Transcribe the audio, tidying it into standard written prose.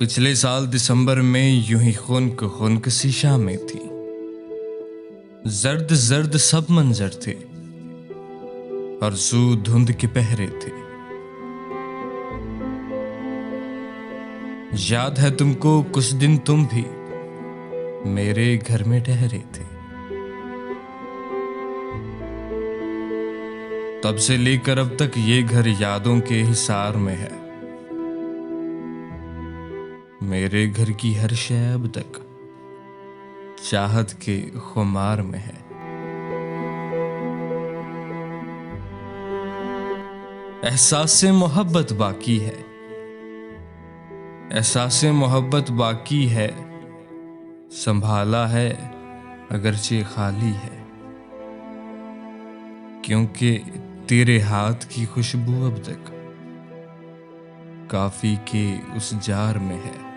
पिछले साल दिसंबर में यूं ही खून सी शामें थी। जर्द जर्द सब मंजर थे और जू धुंध के पहरे थे। याद है तुमको कुछ दिन तुम भी मेरे घर में ठहरे थे। तब से लेकर अब तक ये घर यादों के हिसार में है। मेरे घर की हर शय अब तक चाहत के खुमार में है। एहसास-ए मोहब्बत बाकी है, एहसास-ए मोहब्बत बाकी है, संभाला है अगरचे खाली है, क्योंकि तेरे हाथ की खुशबू अब तक काफी के उस जार में है।